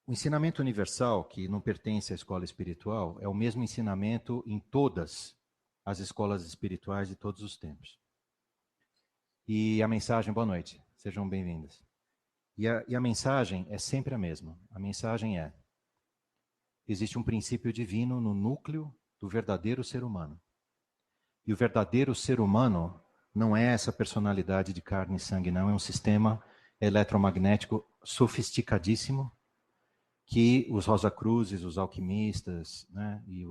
O ensinamento universal, que não pertence à escola espiritual, é o mesmo ensinamento em todas as escolas espirituais de todos os tempos. E a mensagem, boa noite, sejam bem-vindas. E a mensagem é sempre a mesma. A mensagem é: existe um princípio divino no núcleo do verdadeiro ser humano. E o verdadeiro ser humano não é essa personalidade de carne e sangue, não. É um sistema eletromagnético sofisticadíssimo que os Rosacruzes, os alquimistas, né, e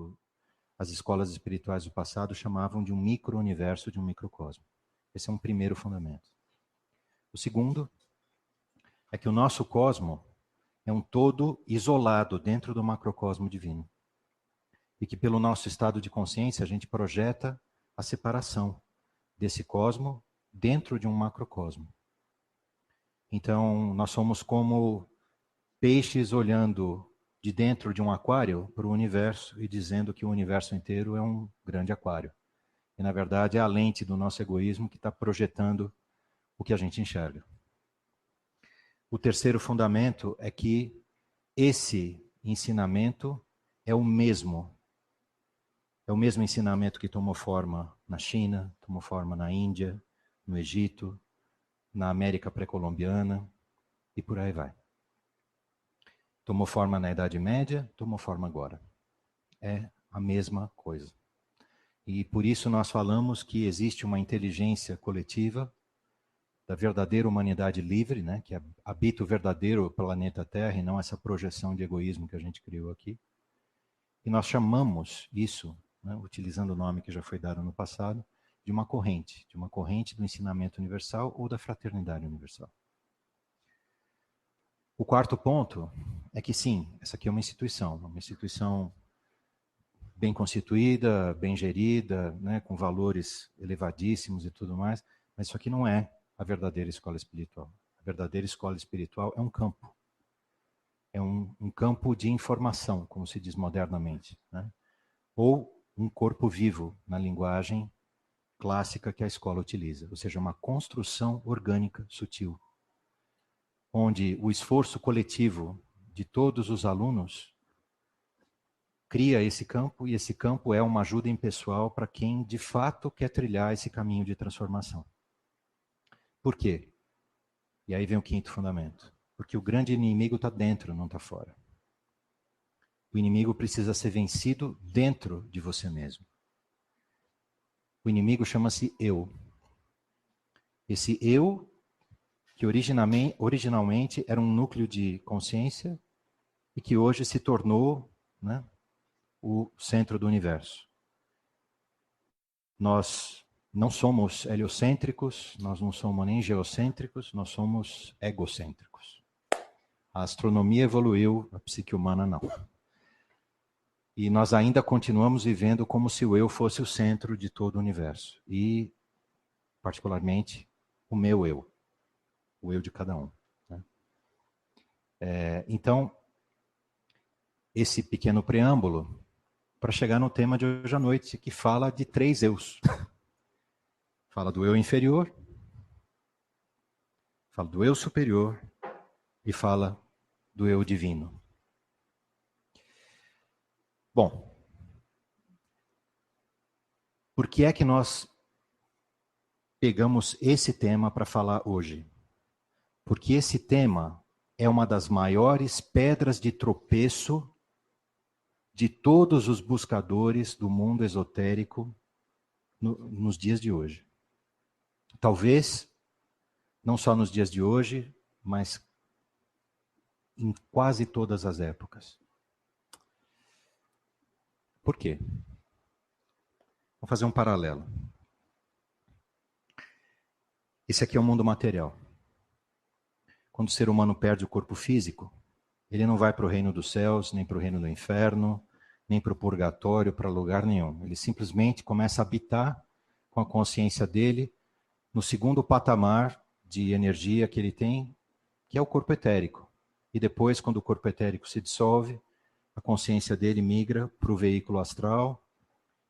as escolas espirituais do passado chamavam de um micro-universo, de um microcosmo. Esse é um primeiro fundamento. O segundo é que o nosso cosmo é um todo isolado dentro do macrocosmo divino. E que pelo nosso estado de consciência a gente projeta a separação desse cosmo dentro de um macrocosmo. Então, nós somos como peixes olhando de dentro de um aquário para o universo e dizendo que o universo inteiro é um grande aquário. E, na verdade, é a lente do nosso egoísmo que está projetando o que a gente enxerga. O terceiro fundamento é que esse ensinamento é o mesmo. É o mesmo ensinamento que tomou forma na China, tomou forma na Índia, no Egito, na América pré-colombiana e por aí vai. Tomou forma na Idade Média, tomou forma agora. É a mesma coisa. E por isso nós falamos que existe uma inteligência coletiva da verdadeira humanidade livre, né, que habita o verdadeiro planeta Terra e não essa projeção de egoísmo que a gente criou aqui. E nós chamamos isso, né, utilizando o nome que já foi dado no passado, de uma corrente do ensinamento universal ou da fraternidade universal. O quarto ponto é que sim, essa aqui é uma instituição bem constituída, bem gerida, né, com valores elevadíssimos e tudo mais, mas isso aqui não é a verdadeira escola espiritual. A verdadeira escola espiritual é um campo. É um campo de informação, como se diz modernamente, né? Ou um corpo vivo, na linguagem clássica que a escola utiliza, ou seja, uma construção orgânica sutil, onde o esforço coletivo de todos os alunos cria esse campo, e esse campo é uma ajuda impessoal para quem de fato quer trilhar esse caminho de transformação. Por quê? E aí vem o quinto fundamento. Porque o grande inimigo está dentro, não está fora. O inimigo precisa ser vencido dentro de você mesmo. O inimigo chama-se eu. Esse eu, que originalmente era um núcleo de consciência e que hoje se tornou, né, o centro do universo. Nós não somos heliocêntricos, nós não somos nem geocêntricos, nós somos egocêntricos. A astronomia evoluiu, a psique humana não. E nós ainda continuamos vivendo como se o eu fosse o centro de todo o universo. E, particularmente, o meu eu. O eu de cada um. Né? Então, esse pequeno preâmbulo, para chegar no tema de hoje à noite, que fala de 3 eus. Fala do eu inferior, fala do eu superior e fala do eu divino. Bom, por que é que nós pegamos esse tema para falar hoje? Porque esse tema é uma das maiores pedras de tropeço de todos os buscadores do mundo esotérico nos dias de hoje. Talvez, não só nos dias de hoje, mas em quase todas as épocas. Por quê? Vou fazer um paralelo. Esse aqui é o mundo material. Quando o ser humano perde o corpo físico, ele não vai para o reino dos céus, nem para o reino do inferno, nem para o purgatório, para lugar nenhum. Ele simplesmente começa a habitar com a consciência dele no segundo patamar de energia que ele tem, que é o corpo etérico. E depois, quando o corpo etérico se dissolve, a consciência dele migra para o veículo astral,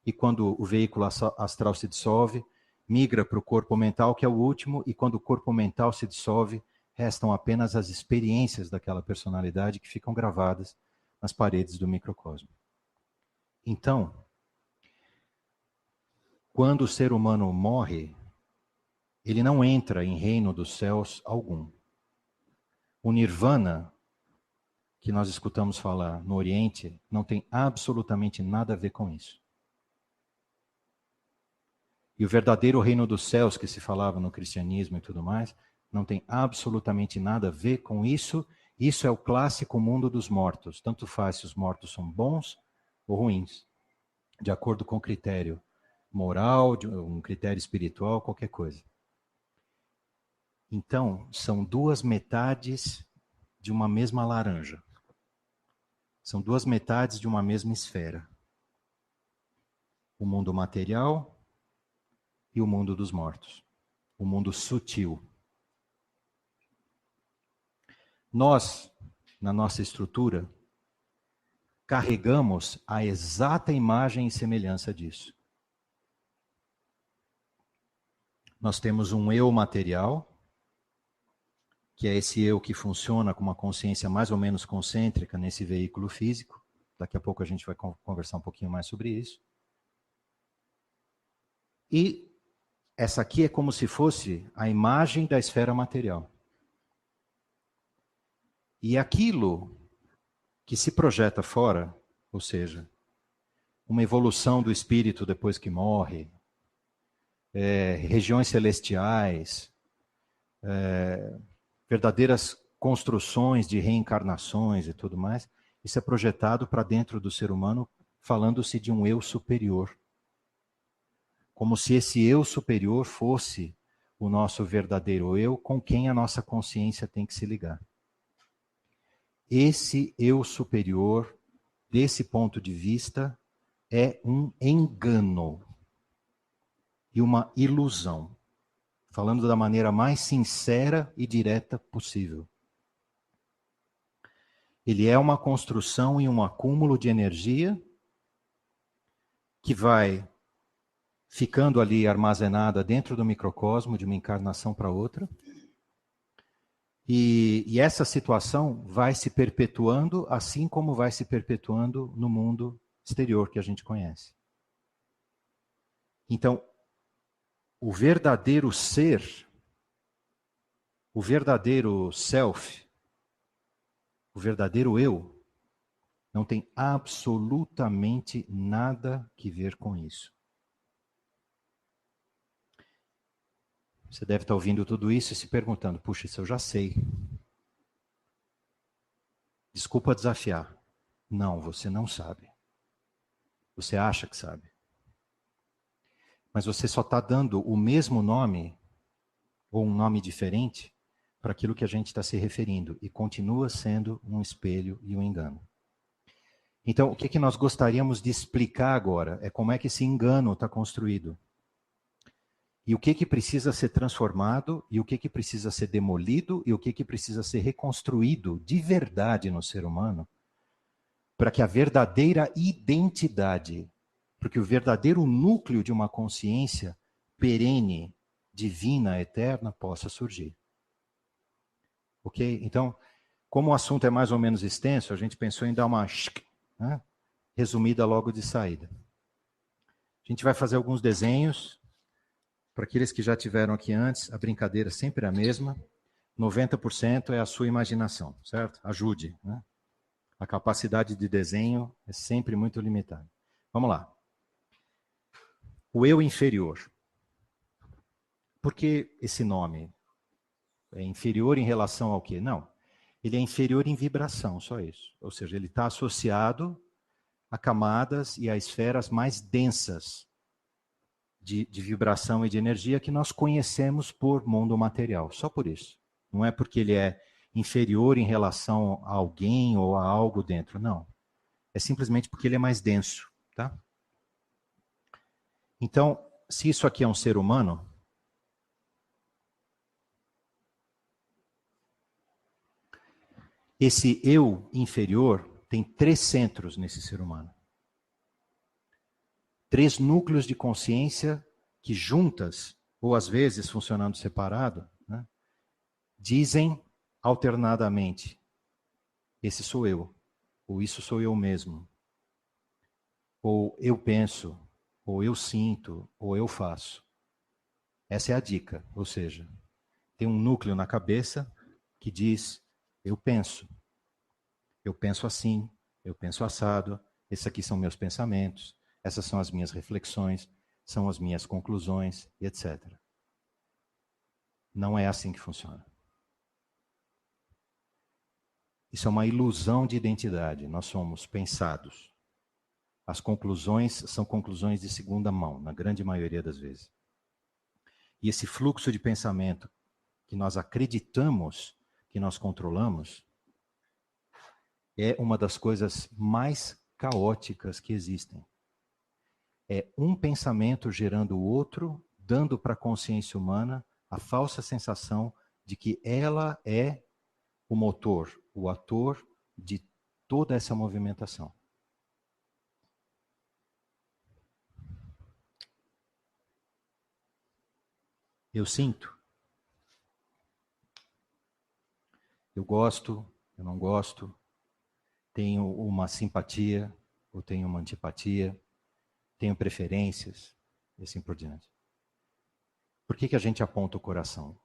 e quando o veículo astral se dissolve, migra para o corpo mental, que é o último, e quando o corpo mental se dissolve, restam apenas as experiências daquela personalidade que ficam gravadas nas paredes do microcosmo. Então, quando o ser humano morre, ele não entra em reino dos céus algum. O nirvana, que nós escutamos falar no Oriente, não tem absolutamente nada a ver com isso. E o verdadeiro reino dos céus, que se falava no cristianismo e tudo mais, não tem absolutamente nada a ver com isso. Isso é o clássico mundo dos mortos. Tanto faz se os mortos são bons ou ruins, de acordo com o critério moral, um critério espiritual, qualquer coisa. Então, são duas metades de uma mesma laranja. São duas metades de uma mesma esfera. O mundo material e o mundo dos mortos. O mundo sutil. Nós, na nossa estrutura, carregamos a exata imagem e semelhança disso. Nós temos um eu material, que é esse eu que funciona com uma consciência mais ou menos concêntrica nesse veículo físico. Daqui a pouco a gente vai conversar um pouquinho mais sobre isso. E essa aqui é como se fosse a imagem da esfera material. E aquilo que se projeta fora, ou seja, uma evolução do espírito depois que morre, regiões celestiais, verdadeiras construções de reencarnações e tudo mais, isso é projetado para dentro do ser humano, falando-se de um eu superior. Como se esse eu superior fosse o nosso verdadeiro eu, com quem a nossa consciência tem que se ligar. Esse eu superior, desse ponto de vista, é um engano e uma ilusão. Falando da maneira mais sincera e direta possível. Ele é uma construção e um acúmulo de energia que vai ficando ali armazenada dentro do microcosmo, de uma encarnação para outra. E essa situação vai se perpetuando, assim como vai se perpetuando no mundo exterior que a gente conhece. Então, o verdadeiro ser, o verdadeiro self, o verdadeiro eu, não tem absolutamente nada que ver com isso. Você deve estar ouvindo tudo isso e se perguntando, puxa, isso eu já sei. Desculpa desafiar. Não, você não sabe. Você acha que sabe. Mas você só está dando o mesmo nome, ou um nome diferente, para aquilo que a gente está se referindo. E continua sendo um espelho e um engano. Então, o que nós gostaríamos de explicar agora é como é que esse engano está construído. E o que precisa ser transformado, e o que precisa ser demolido, e o que precisa ser reconstruído de verdade no ser humano, para que a verdadeira identidade, porque o verdadeiro núcleo de uma consciência perene, divina, eterna, possa surgir. Ok? Então, como o assunto é mais ou menos extenso, a gente pensou em dar uma resumida logo de saída. A gente vai fazer alguns desenhos. Para aqueles que já tiveram aqui antes, a brincadeira sempre é a mesma. 90% é a sua imaginação, certo? Ajude. Né? A capacidade de desenho é sempre muito limitada. Vamos lá. O eu inferior. Por que esse nome? É inferior em relação ao quê? Não. Ele é inferior em vibração, só isso. Ou seja, ele está associado a camadas e a esferas mais densas de vibração e de energia que nós conhecemos por mundo material. Só por isso. Não é porque ele é inferior em relação a alguém ou a algo dentro. Não. É simplesmente porque ele é mais denso. Tá? Então, se isso aqui é um ser humano, esse eu inferior tem 3 centros nesse ser humano. 3 núcleos de consciência que juntas, ou às vezes funcionando separado, né, dizem alternadamente, esse sou eu, ou isso sou eu mesmo, ou eu penso, ou eu sinto, ou eu faço. Essa é a dica, ou seja, tem um núcleo na cabeça que diz, eu penso assim, eu penso assado, esses aqui são meus pensamentos, essas são as minhas reflexões, são as minhas conclusões, e etc. Não é assim que funciona. Isso é uma ilusão de identidade. Nós somos pensados. As conclusões são conclusões de segunda mão, na grande maioria das vezes. E esse fluxo de pensamento que nós acreditamos que nós controlamos é uma das coisas mais caóticas que existem. É um pensamento gerando o outro, dando para a consciência humana a falsa sensação de que ela é o motor, o ator de toda essa movimentação. Eu sinto. Eu gosto, eu não gosto. Tenho uma simpatia ou tenho uma antipatia. Tenho preferências e assim por diante. Por que a gente aponta o coração?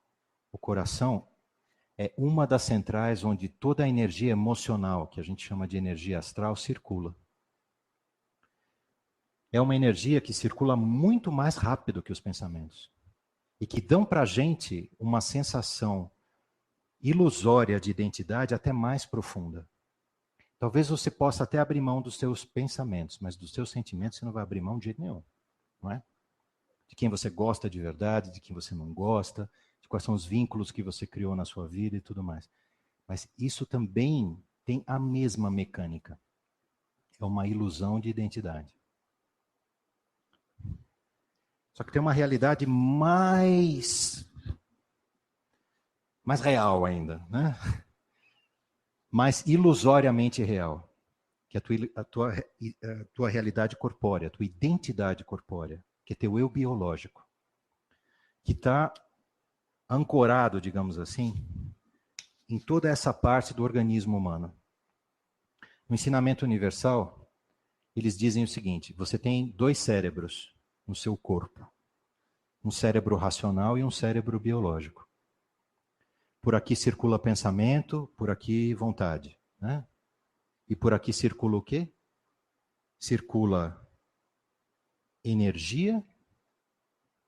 O coração é uma das centrais onde toda a energia emocional, que a gente chama de energia astral, circula. É uma energia que circula muito mais rápido que os pensamentos. E que dão para a gente uma sensação ilusória de identidade até mais profunda. Talvez você possa até abrir mão dos seus pensamentos, mas dos seus sentimentos você não vai abrir mão de jeito nenhum, não é? De quem você gosta de verdade, de quem você não gosta, de quais são os vínculos que você criou na sua vida e tudo mais. Mas isso também tem a mesma mecânica. É uma ilusão de identidade. Só que tem uma realidade mais real ainda, né? Mais ilusoriamente real, que é a tua realidade corpórea, a tua identidade corpórea, que é teu eu biológico, que está ancorado, digamos assim, em toda essa parte do organismo humano. No ensinamento universal, eles dizem o seguinte: você tem 2 cérebros no seu corpo, um cérebro racional e um cérebro biológico. Por aqui circula pensamento, por aqui vontade, né? E por aqui circula o quê? Circula energia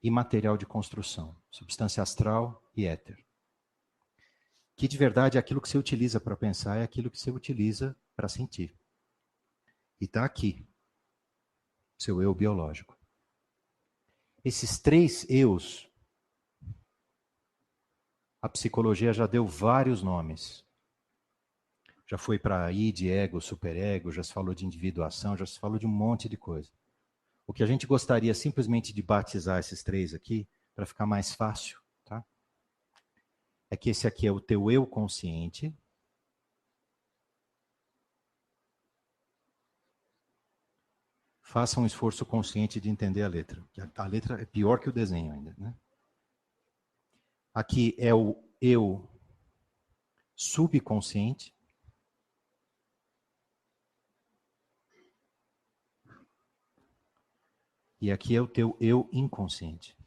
e material de construção, substância astral e éter. Que de verdade é aquilo que você utiliza para pensar, é aquilo que você utiliza para sentir. E está aqui, seu eu biológico. Esses 3 eus, a psicologia já deu vários nomes. Já foi para id, ego, superego, já se falou de individuação, já se falou de um monte de coisa. O que a gente gostaria simplesmente de batizar esses 3 aqui, para ficar mais fácil, tá? É que esse aqui é o teu eu consciente. Faça um esforço consciente de entender a letra. A letra é pior que o desenho ainda, né? Aqui é o eu subconsciente. E aqui é o teu eu inconsciente.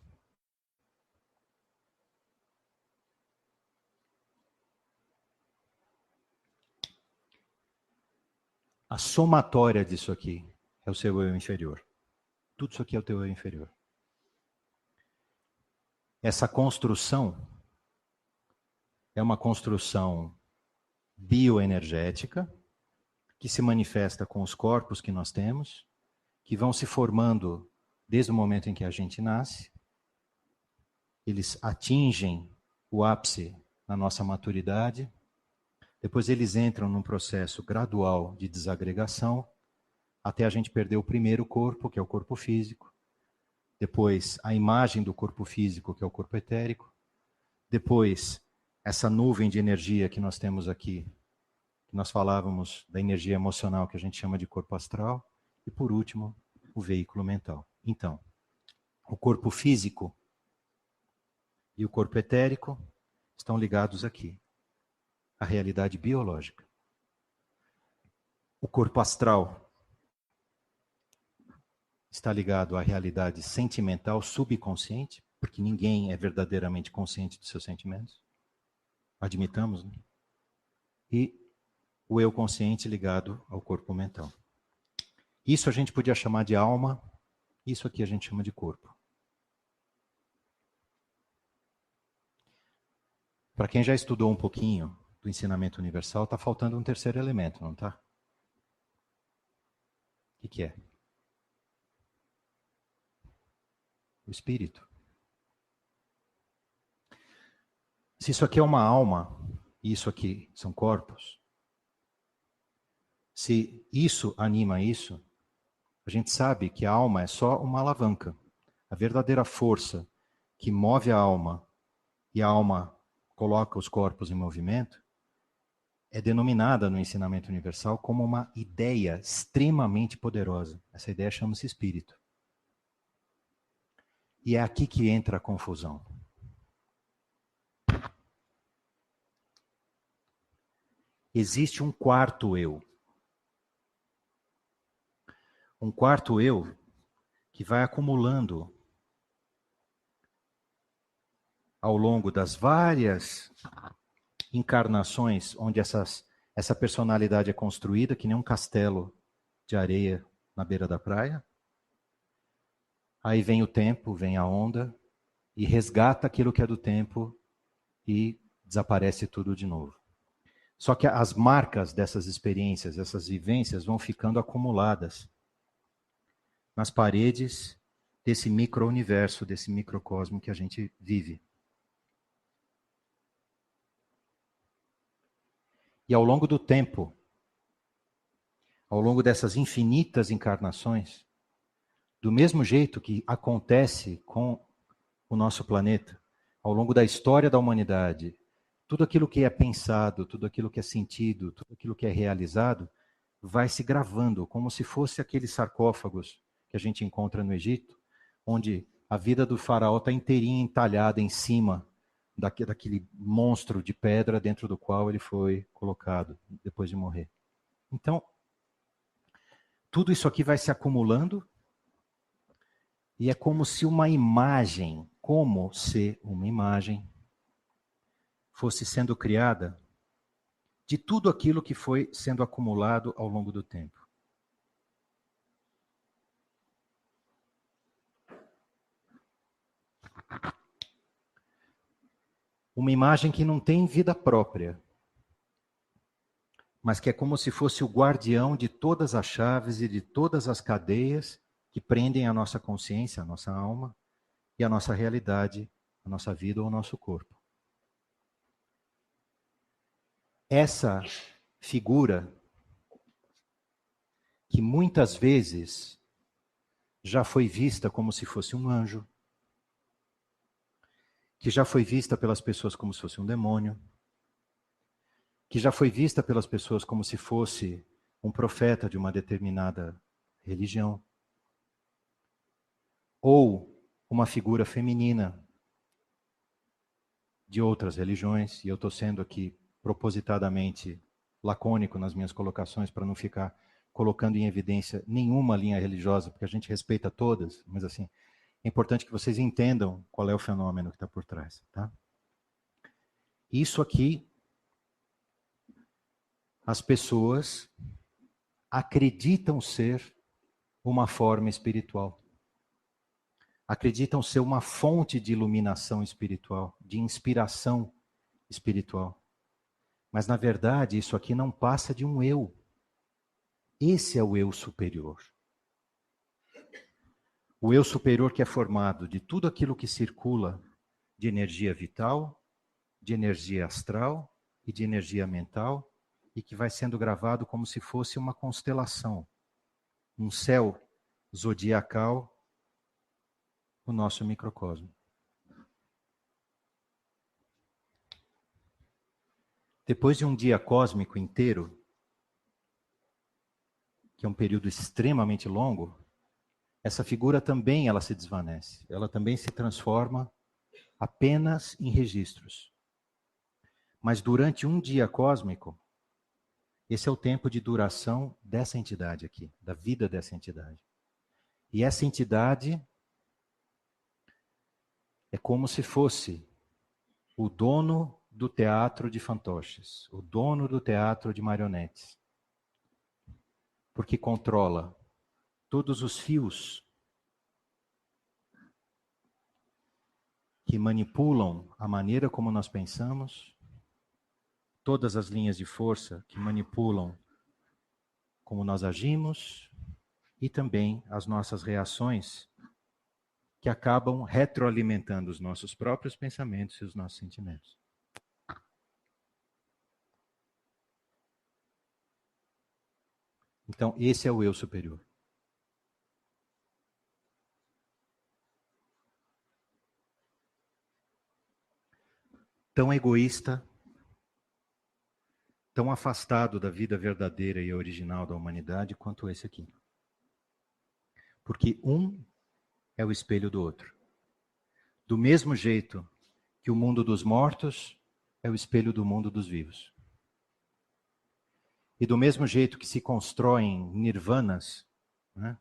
A somatória disso aqui é o seu eu inferior. Tudo isso aqui é o teu eu inferior. Essa construção é uma construção bioenergética que se manifesta com os corpos que nós temos, que vão se formando desde o momento em que a gente nasce. Eles atingem o ápice na nossa maturidade. Depois eles entram num processo gradual de desagregação, até a gente perder o primeiro corpo, que é o corpo físico. Depois a imagem do corpo físico, que é o corpo etérico. Depois essa nuvem de energia que nós temos aqui, que nós falávamos da energia emocional, que a gente chama de corpo astral. E por último, o veículo mental. Então, o corpo físico e o corpo etérico estão ligados aqui. a realidade biológica. O corpo astral está ligado à realidade sentimental subconsciente, porque ninguém é verdadeiramente consciente dos seus sentimentos. Admitamos, né? E o eu consciente ligado ao corpo mental. Isso a gente podia chamar de alma, isso aqui a gente chama de corpo. Para quem já estudou um pouquinho do ensinamento universal, está faltando um terceiro elemento, não está? O que é? O espírito. Se isso aqui é uma alma, e isso aqui são corpos, se isso anima isso, a gente sabe que a alma é só uma alavanca. A verdadeira força que move a alma e a alma coloca os corpos em movimento é denominada no ensinamento universal como uma ideia extremamente poderosa. Essa ideia chama-se espírito. E é aqui que entra a confusão. Existe um quarto eu. Um quarto eu que vai acumulando ao longo das várias encarnações onde essa personalidade é construída, que nem um castelo de areia na beira da praia. Aí vem o tempo, vem a onda, e resgata aquilo que é do tempo e desaparece tudo de novo. Só que as marcas dessas experiências, essas vivências vão ficando acumuladas nas paredes desse micro-universo, desse microcosmo que a gente vive. E ao longo do tempo, ao longo dessas infinitas encarnações, do mesmo jeito que acontece com o nosso planeta, ao longo da história da humanidade, tudo aquilo que é pensado, tudo aquilo que é sentido, tudo aquilo que é realizado, vai se gravando, como se fosse aqueles sarcófagos que a gente encontra no Egito, onde a vida do faraó está inteirinha entalhada em cima daquele monstro de pedra dentro do qual ele foi colocado depois de morrer. Então, tudo isso aqui vai se acumulando e é como se uma imagem, fosse sendo criada de tudo aquilo que foi sendo acumulado ao longo do tempo. Uma imagem que não tem vida própria, mas que é como se fosse o guardião de todas as chaves e de todas as cadeias que prendem a nossa consciência, a nossa alma e a nossa realidade, a nossa vida ou o nosso corpo. Essa figura, que muitas vezes já foi vista como se fosse um anjo, que já foi vista pelas pessoas como se fosse um demônio, que já foi vista pelas pessoas como se fosse um profeta de uma determinada religião, ou uma figura feminina de outras religiões, e eu estou sendo aqui propositadamente lacônico nas minhas colocações para não ficar colocando em evidência nenhuma linha religiosa, porque a gente respeita todas, mas assim, é importante que vocês entendam qual é o fenômeno que está por trás, tá? Isso aqui, as pessoas acreditam ser uma forma espiritual. Acreditam ser uma fonte de iluminação espiritual, de inspiração espiritual. Mas, na verdade, isso aqui não passa de um eu. Esse é o eu superior. O eu superior que é formado de tudo aquilo que circula de energia vital, de energia astral e de energia mental, e que vai sendo gravado como se fosse uma constelação, um céu zodiacal, o nosso microcosmo. Depois de um dia cósmico inteiro, que é um período extremamente longo, essa figura também ela se desvanece, ela também se transforma apenas em registros. Mas durante um dia cósmico, esse é o tempo de duração dessa entidade aqui, da vida dessa entidade. E essa entidade é como se fosse o dono do teatro de fantoches, o dono do teatro de marionetes. Porque controla todos os fios que manipulam a maneira como nós pensamos, todas as linhas de força que manipulam como nós agimos e também as nossas reações que acabam retroalimentando os nossos próprios pensamentos e os nossos sentimentos. Então, esse é o eu superior. Tão egoísta, tão afastado da vida verdadeira e original da humanidade quanto esse aqui. Porque um é o espelho do outro. Do mesmo jeito que o mundo dos mortos é o espelho do mundo dos vivos. E do mesmo jeito que se constroem nirvanas, né,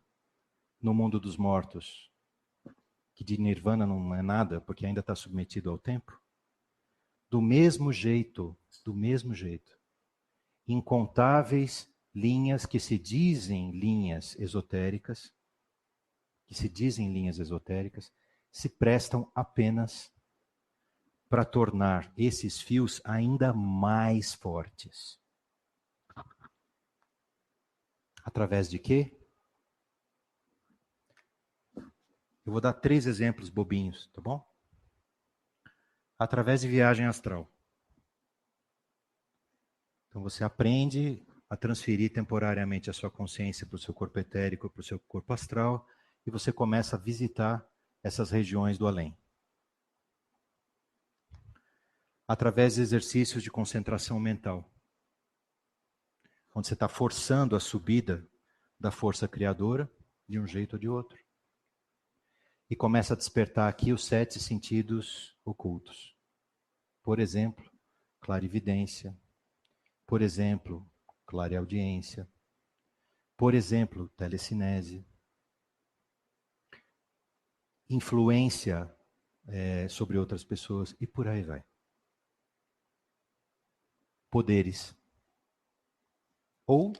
no mundo dos mortos, que de nirvana não é nada, porque ainda está submetido ao tempo, do mesmo jeito, incontáveis linhas que se dizem linhas esotéricas, se prestam apenas para tornar esses fios ainda mais fortes. Através de quê? Eu vou dar 3 exemplos bobinhos, tá bom? Através de viagem astral. Então você aprende a transferir temporariamente a sua consciência para o seu corpo etérico, para o seu corpo astral, e você começa a visitar essas regiões do além. Através de exercícios de concentração mental, onde você está forçando a subida da força criadora, de um jeito ou de outro. E começa a despertar aqui os 7 sentidos ocultos. Por exemplo, clarividência. Por exemplo, clareaudiência. Por exemplo, telecinese. Influência sobre outras pessoas e por aí vai. Poderes. Ou,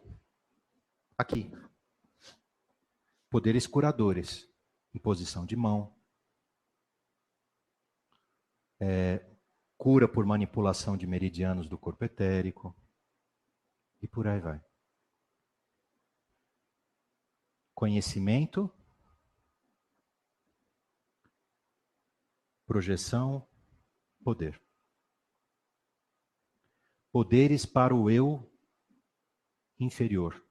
aqui, poderes curadores. Imposição de mão. Cura por manipulação de meridianos do corpo etérico. E por aí vai. Conhecimento, projeção, poder. Poderes para o eu inferior,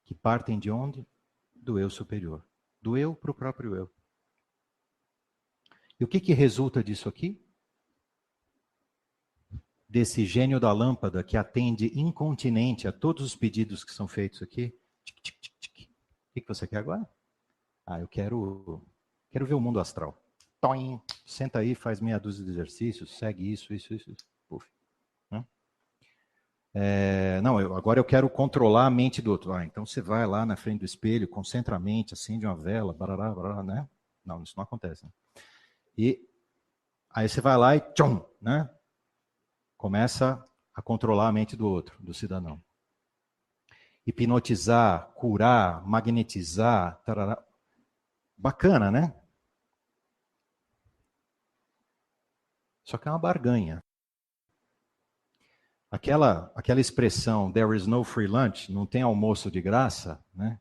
que partem de onde? Do eu superior. Do eu para o próprio eu. E o que resulta disso aqui? Desse gênio da lâmpada que atende incontinente a todos os pedidos que são feitos aqui. Tic, tic, tic, tic. O que você quer agora? Eu quero ver o mundo astral. Toim. Senta aí, faz meia dúzia de exercícios, segue isso. Puf. Agora eu quero controlar a mente do outro. Então você vai lá na frente do espelho, concentra a mente, acende uma vela, barará, barará, né? Não, isso não acontece. Né? E aí você vai lá e tchum, né? Começa a controlar a mente do outro, do cidadão. Hipnotizar, curar, magnetizar, tarará. Bacana, né? Só que é uma barganha. Aquela expressão, there is no free lunch, não tem almoço de graça, né?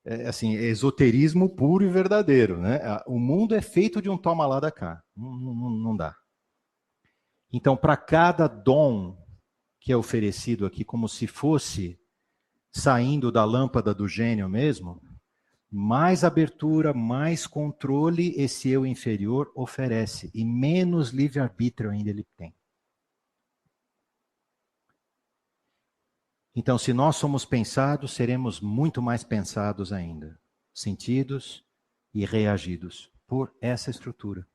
É esoterismo puro e verdadeiro, né? O mundo é feito de um toma lá da cá. Não dá. Então, para cada dom que é oferecido aqui, como se fosse saindo da lâmpada do gênio mesmo, mais abertura, mais controle esse eu inferior oferece. E menos livre-arbítrio ainda ele tem. Então, se nós somos pensados, seremos muito mais pensados ainda. Sentidos e reagidos por essa estrutura.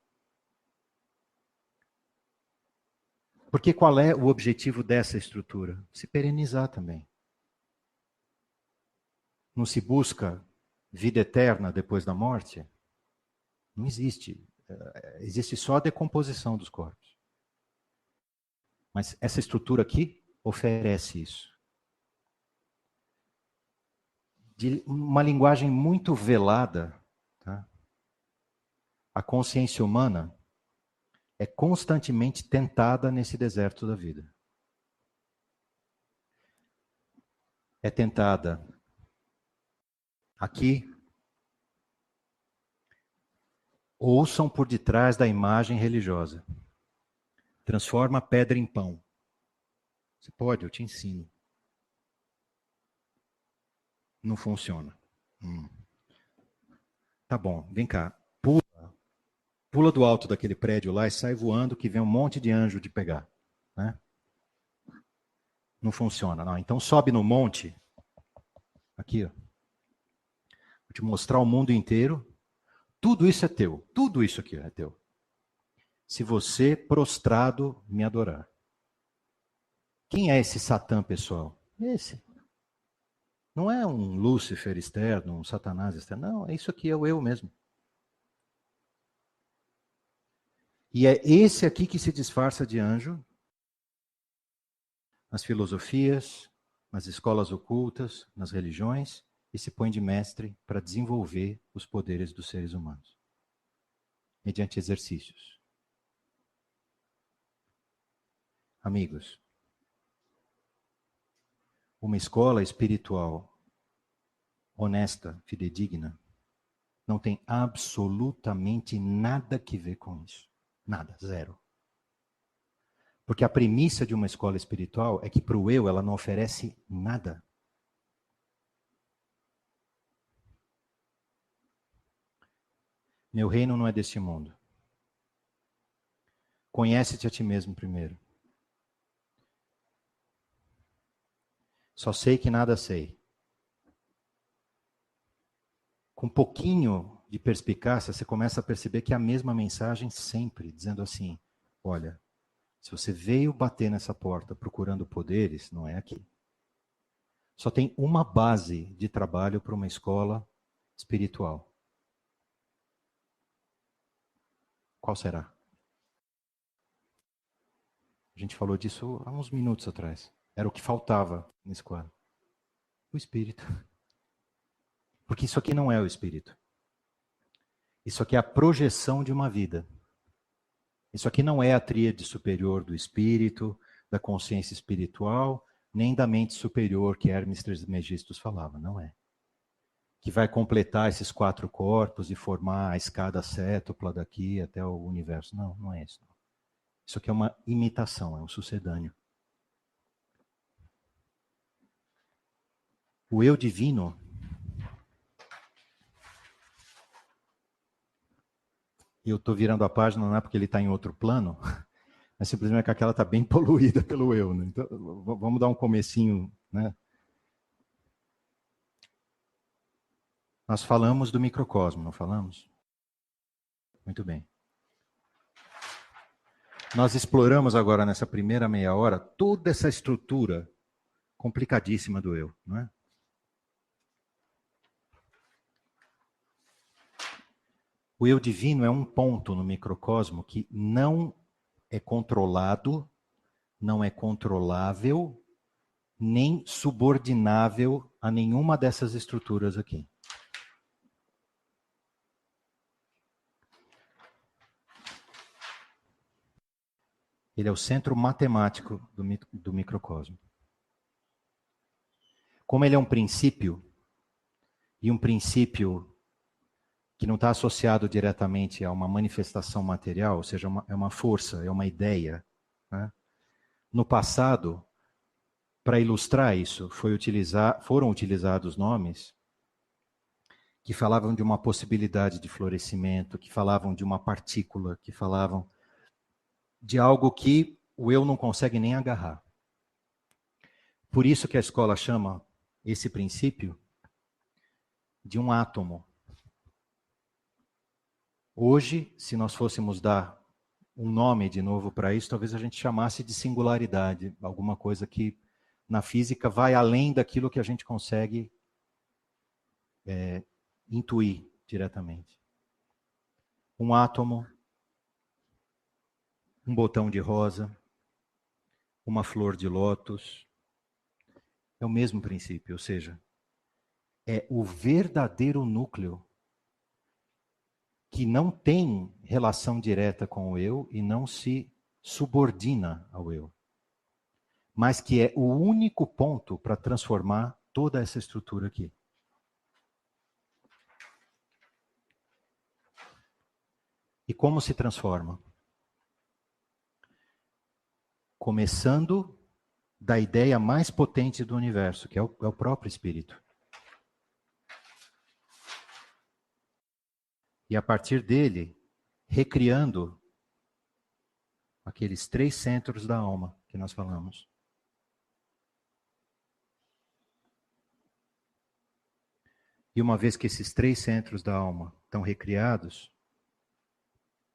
Porque qual é o objetivo dessa estrutura? Se perenizar também. Não se busca vida eterna depois da morte? Não existe. Existe só a decomposição dos corpos. Mas essa estrutura aqui oferece isso. De uma linguagem muito velada, tá? A consciência humana é constantemente tentada nesse deserto da vida. É tentada aqui. Ouçam por detrás da imagem religiosa. Transforma a pedra em pão. Você pode, eu te ensino. Não funciona. Tá bom, vem cá. Pula do alto daquele prédio lá e sai voando que vem um monte de anjo de pegar. Né? Não funciona, não. Então sobe no monte. Aqui, ó. Vou te mostrar o mundo inteiro. Tudo isso é teu. Tudo isso aqui é teu. Se você, prostrado, me adorar. Quem é esse Satã, pessoal? Esse. Não é um Lúcifer externo, um Satanás externo. Não, é isso aqui, é o eu mesmo. E é esse aqui que se disfarça de anjo nas filosofias, nas escolas ocultas, nas religiões, e se põe de mestre para desenvolver os poderes dos seres humanos, mediante exercícios. Amigos, uma escola espiritual honesta, fidedigna, não tem absolutamente nada que ver com isso. Nada, zero. Porque a premissa de uma escola espiritual é que para o eu ela não oferece nada. Meu reino não é deste mundo. Conhece-te a ti mesmo primeiro. Só sei que nada sei. Com um pouquinho de perspicácia, você começa a perceber que é a mesma mensagem sempre, dizendo assim, olha, se você veio bater nessa porta procurando poderes, não é aqui. Só tem uma base de trabalho para uma escola espiritual. Qual será? A gente falou disso há uns minutos atrás. Era o que faltava nesse quadro. O espírito. Porque isso aqui não é o espírito. Isso aqui é a projeção de uma vida. Isso aqui não é a tríade superior do espírito, da consciência espiritual, nem da mente superior que Hermes Trismegistus falava. Não é. Que vai completar esses 4 corpos e formar a escada cétupla daqui até o universo. Não, não é isso. Isso aqui é uma imitação, é um sucedâneo. O eu divino e eu estou virando a página não é porque ele está em outro plano, mas simplesmente que aquela está bem poluída pelo eu. Né? Então, vamos dar um comecinho. Né? Nós falamos do microcosmo, não falamos? Muito bem. Nós exploramos agora, nessa primeira meia hora, toda essa estrutura complicadíssima do eu. Não é? O eu divino é um ponto no microcosmo que não é controlado, não é controlável, nem subordinável a nenhuma dessas estruturas aqui. Ele é o centro matemático do microcosmo. Como ele é um princípio, e um princípio que não está associado diretamente a uma manifestação material, ou seja, é uma força, é uma ideia. Né? No passado, para ilustrar isso, foram utilizados nomes que falavam de uma possibilidade de florescimento, que falavam de uma partícula, que falavam de algo que o eu não consegue nem agarrar. Por isso que a escola chama esse princípio de um átomo. Hoje, se nós fôssemos dar um nome de novo para isso, talvez a gente chamasse de singularidade, alguma coisa que na física vai além daquilo que a gente consegue intuir diretamente. Um átomo, um botão de rosa, uma flor de lótus, é o mesmo princípio, ou seja, é o verdadeiro núcleo que não tem relação direta com o eu e não se subordina ao eu, mas que é o único ponto para transformar toda essa estrutura aqui. E como se transforma? Começando da ideia mais potente do universo, que é o próprio espírito. E a partir dele, recriando aqueles 3 centros da alma que nós falamos. E uma vez que esses 3 centros da alma estão recriados,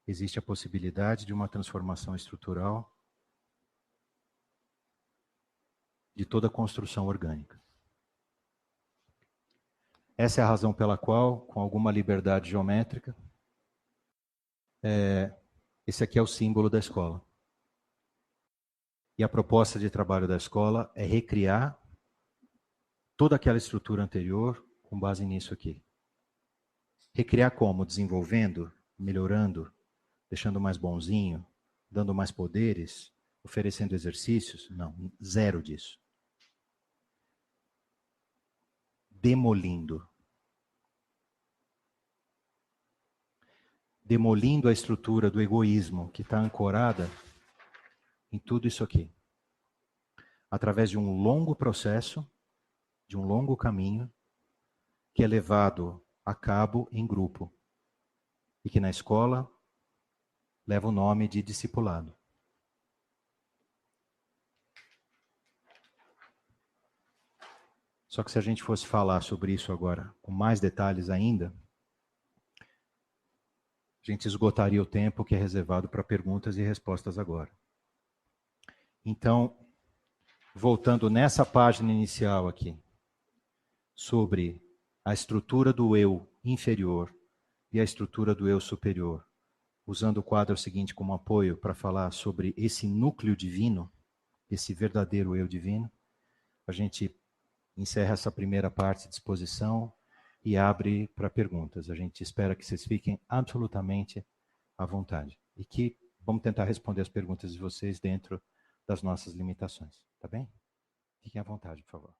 existe a possibilidade de uma transformação estrutural de toda a construção orgânica. Essa é a razão pela qual, com alguma liberdade geométrica, esse aqui é o símbolo da escola. E a proposta de trabalho da escola é recriar toda aquela estrutura anterior com base nisso aqui. Recriar como? Desenvolvendo, melhorando, deixando mais bonzinho, dando mais poderes, oferecendo exercícios? Não, zero disso. Demolindo. Demolindo a estrutura do egoísmo que está ancorada em tudo isso aqui. Através de um longo processo, de um longo caminho, que é levado a cabo em grupo. E que na escola leva o nome de discipulado. Só que se a gente fosse falar sobre isso agora, com mais detalhes ainda, a gente esgotaria o tempo que é reservado para perguntas e respostas agora. Então, voltando nessa página inicial aqui, sobre a estrutura do eu inferior e a estrutura do eu superior, usando o quadro seguinte como apoio para falar sobre esse núcleo divino, esse verdadeiro eu divino, a gente encerra essa primeira parte de exposição e abre para perguntas. A gente espera que vocês fiquem absolutamente à vontade e que vamos tentar responder as perguntas de vocês dentro das nossas limitações, tá bem? Fiquem à vontade, por favor.